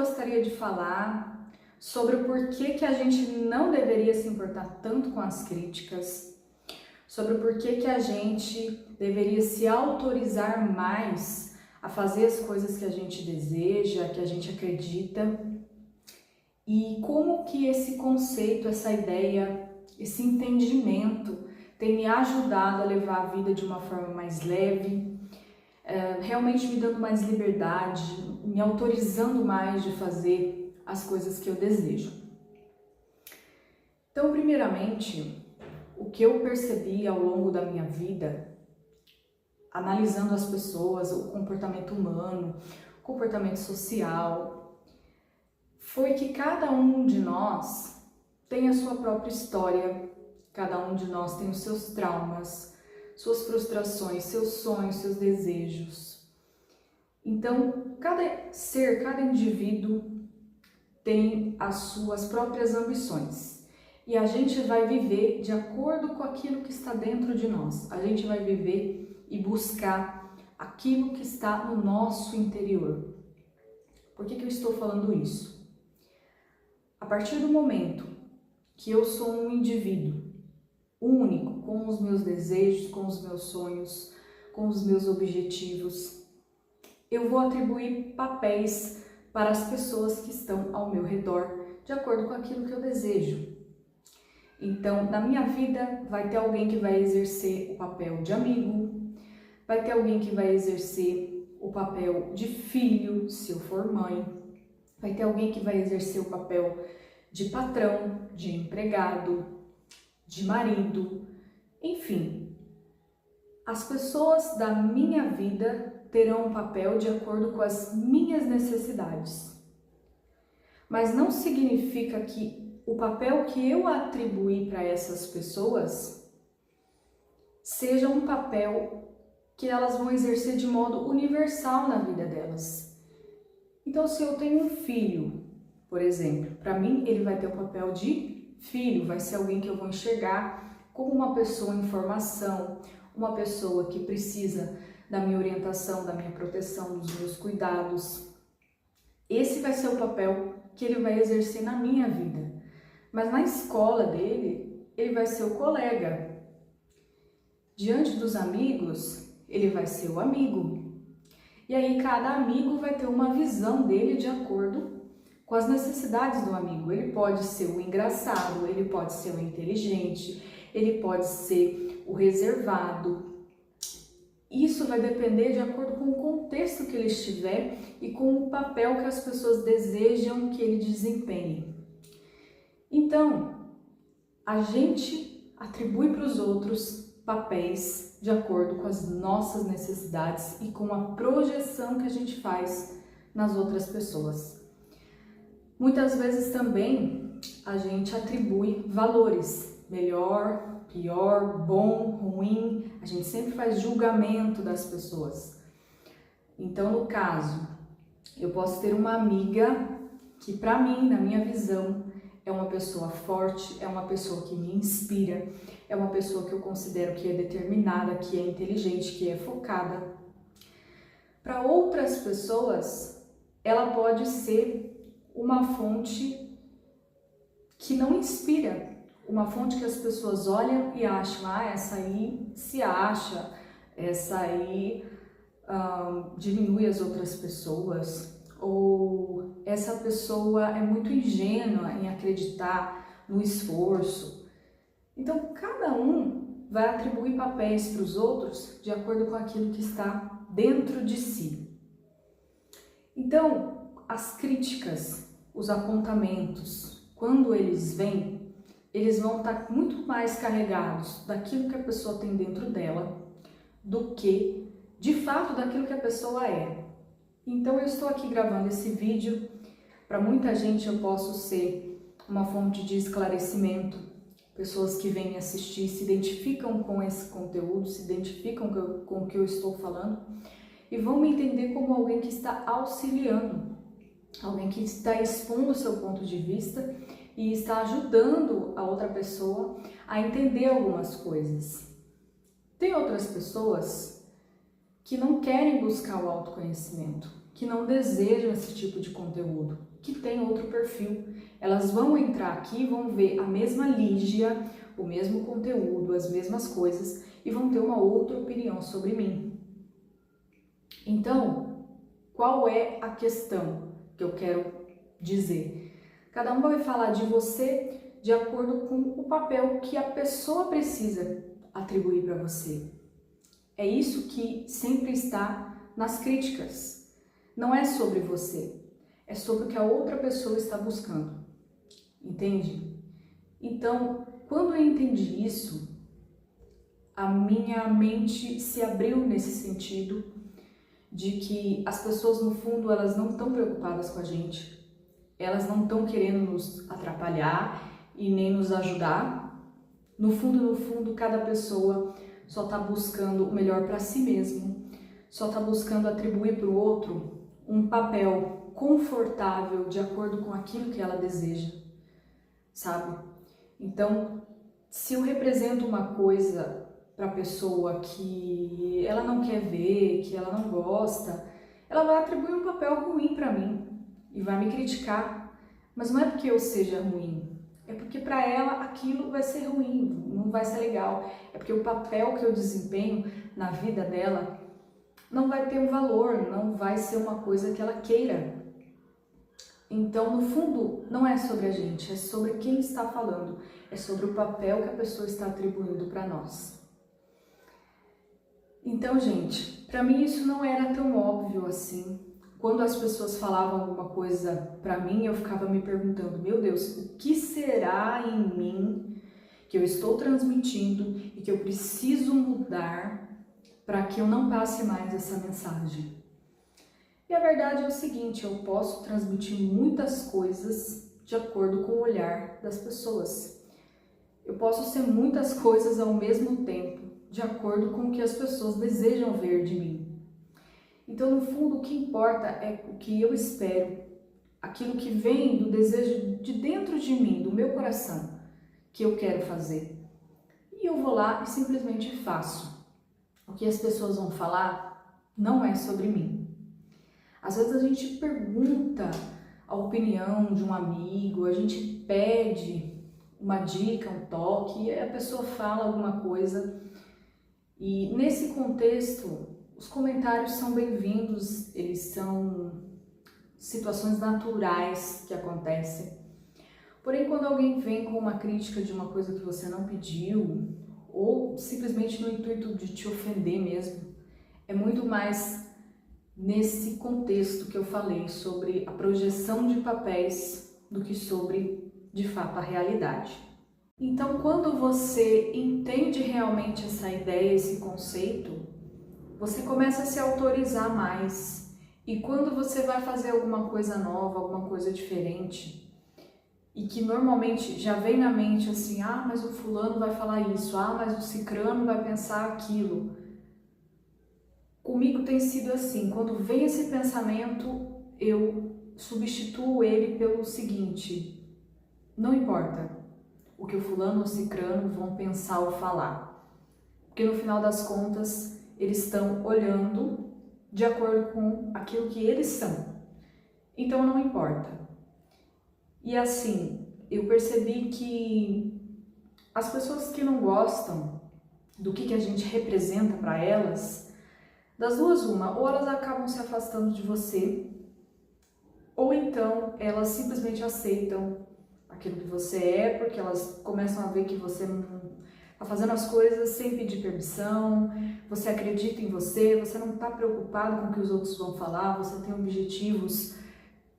gostaria de falar sobre o porquê que a gente não deveria se importar tanto com as críticas, sobre o porquê que a gente deveria se autorizar mais a fazer as coisas que a gente deseja, que a gente acredita, e como que esse conceito, essa ideia, esse entendimento tem me ajudado a levar a vida de uma forma mais leve, realmente me dando mais liberdade, me autorizando mais de fazer as coisas que eu desejo. Então, primeiramente, o que eu percebi ao longo da minha vida, analisando as pessoas, o comportamento humano, o comportamento social, foi que cada um de nós tem a sua própria história, cada um de nós tem os seus traumas, suas frustrações, seus sonhos, seus desejos. Então, cada ser, cada indivíduo tem as suas próprias ambições. E a gente vai viver de acordo com aquilo que está dentro de nós. A gente vai viver e buscar aquilo que está no nosso interior. Por que eu estou falando isso? A partir do momento que eu sou um indivíduo único, com os meus desejos, com os meus sonhos, com os meus objetivos, eu vou atribuir papéis para as pessoas que estão ao meu redor, de acordo com aquilo que eu desejo. Então, na minha vida, vai ter alguém que vai exercer o papel de amigo, vai ter alguém que vai exercer o papel de filho, se eu for mãe, vai ter alguém que vai exercer o papel de patrão, de empregado, de marido, enfim. As pessoas da minha vida terão um papel de acordo com as minhas necessidades. Mas não significa que o papel que eu atribuí para essas pessoas seja um papel que elas vão exercer de modo universal na vida delas. Então, se eu tenho um filho, por exemplo, para mim ele vai ter o papel de filho, vai ser alguém que eu vou enxergar como uma pessoa em formação, uma pessoa que precisa da minha orientação, da minha proteção, dos meus cuidados. Esse vai ser o papel que ele vai exercer na minha vida. Mas na escola dele, ele vai ser o colega. Diante dos amigos, ele vai ser o amigo. E aí cada amigo vai ter uma visão dele de acordo com as necessidades do amigo. Ele pode ser o engraçado, ele pode ser o inteligente, ele pode ser o reservado. Isso vai depender de acordo com o contexto que ele estiver e com o papel que as pessoas desejam que ele desempenhe. Então, a gente atribui para os outros papéis de acordo com as nossas necessidades e com a projeção que a gente faz nas outras pessoas. Muitas vezes também a gente atribui valores, melhor, pior, bom, ruim, a gente sempre faz julgamento das pessoas. Então, no caso, eu posso ter uma amiga que para mim, na minha visão, é uma pessoa forte, é uma pessoa que me inspira, é uma pessoa que eu considero que é determinada, que é inteligente, que é focada. Para outras pessoas, ela pode ser uma fonte que não inspira, uma fonte que as pessoas olham e acham, essa aí se acha, essa aí diminui as outras pessoas, ou essa pessoa é muito ingênua em acreditar no esforço. Então, cada um vai atribuir papéis para os outros de acordo com aquilo que está dentro de si. Então, as críticas, os apontamentos, quando eles vêm, eles vão estar muito mais carregados daquilo que a pessoa tem dentro dela do que, de fato, daquilo que a pessoa é. Então, eu estou aqui gravando esse vídeo. Para muita gente eu posso ser uma fonte de esclarecimento. Pessoas que vêm assistir se identificam com esse conteúdo, se identificam com o que eu estou falando e vão me entender como alguém que está auxiliando, alguém que está expondo o seu ponto de vista e está ajudando a outra pessoa a entender algumas coisas. Tem outras pessoas que não querem buscar o autoconhecimento, que não desejam esse tipo de conteúdo, que tem outro perfil. Elas vão entrar aqui e vão ver a mesma Lígia, o mesmo conteúdo, as mesmas coisas e vão ter uma outra opinião sobre mim. Então, qual é a questão que eu quero dizer? Cada um vai falar de você de acordo com o papel que a pessoa precisa atribuir para você. É isso que sempre está nas críticas. Não é sobre você, é sobre o que a outra pessoa está buscando. Entende? Então, quando eu entendi isso, a minha mente se abriu nesse sentido de que as pessoas, no fundo, elas não estão preocupadas com a gente. Elas não estão querendo nos atrapalhar e nem nos ajudar. No fundo, cada pessoa só está buscando o melhor para si mesmo, só está buscando atribuir para o outro um papel confortável de acordo com aquilo que ela deseja, sabe? Então, se eu represento uma coisa para a pessoa que ela não quer ver, que ela não gosta, ela vai atribuir um papel ruim para mim e vai me criticar. Mas não é porque eu seja ruim, é porque para ela aquilo vai ser ruim, não vai ser legal. É porque o papel que eu desempenho na vida dela não vai ter um valor, não vai ser uma coisa que ela queira. Então, no fundo, não é sobre a gente, é sobre quem está falando, é sobre o papel que a pessoa está atribuindo para nós. Então, gente, para mim isso não era tão óbvio assim. Quando as pessoas falavam alguma coisa para mim, eu ficava me perguntando, meu Deus, o que será em mim que eu estou transmitindo e que eu preciso mudar para que eu não passe mais essa mensagem? E a verdade é o seguinte, eu posso transmitir muitas coisas de acordo com o olhar das pessoas. Eu posso ser muitas coisas ao mesmo tempo, de acordo com o que as pessoas desejam ver de mim. Então, no fundo, o que importa é o que eu espero, aquilo que vem do desejo de dentro de mim, do meu coração, que eu quero fazer. E eu vou lá e simplesmente faço. O que as pessoas vão falar não é sobre mim. Às vezes a gente pergunta a opinião de um amigo, a gente pede uma dica, um toque, e a pessoa fala alguma coisa. E nesse contexto, os comentários são bem-vindos, eles são situações naturais que acontecem. Porém, quando alguém vem com uma crítica de uma coisa que você não pediu, ou simplesmente no intuito de te ofender mesmo, é muito mais nesse contexto que eu falei sobre a projeção de papéis do que sobre, de fato, a realidade. Então, quando você entende realmente essa ideia, esse conceito, você começa a se autorizar mais. E quando você vai fazer alguma coisa nova, alguma coisa diferente, e que normalmente já vem na mente assim, ah, mas o fulano vai falar isso, ah, mas o cicrano vai pensar aquilo. Comigo tem sido assim, quando vem esse pensamento, eu substituo ele pelo seguinte, não importa o que o fulano ou o cicrano vão pensar ou falar, porque no final das contas, eles estão olhando de acordo com aquilo que eles são, então não importa. E assim, eu percebi que as pessoas que não gostam do que a gente representa para elas, das duas uma, ou elas acabam se afastando de você, ou então elas simplesmente aceitam aquilo que você é, porque elas começam a ver que você não está fazendo as coisas sem pedir permissão, você acredita em você, você não está preocupado com o que os outros vão falar, você tem objetivos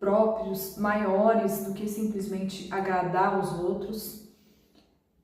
próprios, maiores do que simplesmente agradar os outros.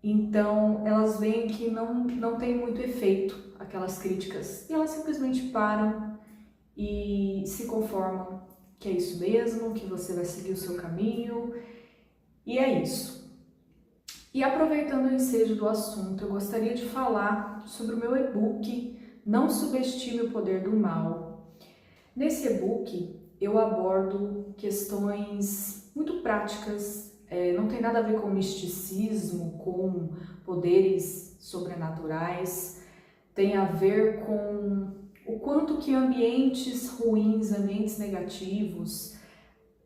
Então, elas veem que não tem muito efeito aquelas críticas e elas simplesmente param e se conformam que é isso mesmo, que você vai seguir o seu caminho e é isso. E aproveitando o ensejo do assunto, eu gostaria de falar sobre o meu e-book Não Subestime o Poder do Mal. Nesse e-book eu abordo questões muito práticas, não tem nada a ver com misticismo, com poderes sobrenaturais, tem a ver com o quanto que ambientes ruins, ambientes negativos,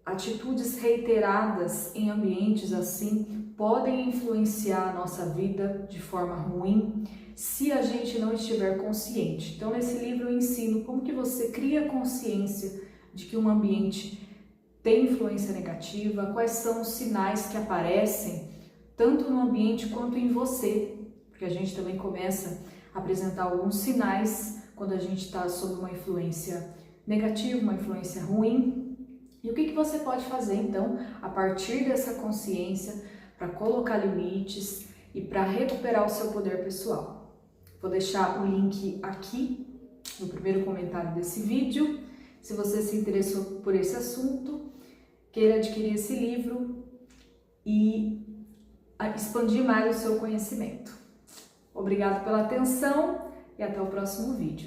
atitudes reiteradas em ambientes assim podem influenciar a nossa vida de forma ruim se a gente não estiver consciente. Então, nesse livro eu ensino como que você cria consciência de que um ambiente tem influência negativa, quais são os sinais que aparecem tanto no ambiente quanto em você, porque a gente também começa a apresentar alguns sinais quando a gente está sob uma influência negativa, uma influência ruim. E o que você pode fazer então a partir dessa consciência para colocar limites e para recuperar o seu poder pessoal? Vou deixar o link aqui no primeiro comentário desse vídeo. Se você se interessou por esse assunto, queira adquirir esse livro e expandir mais o seu conhecimento. Obrigado pela atenção e até o próximo vídeo.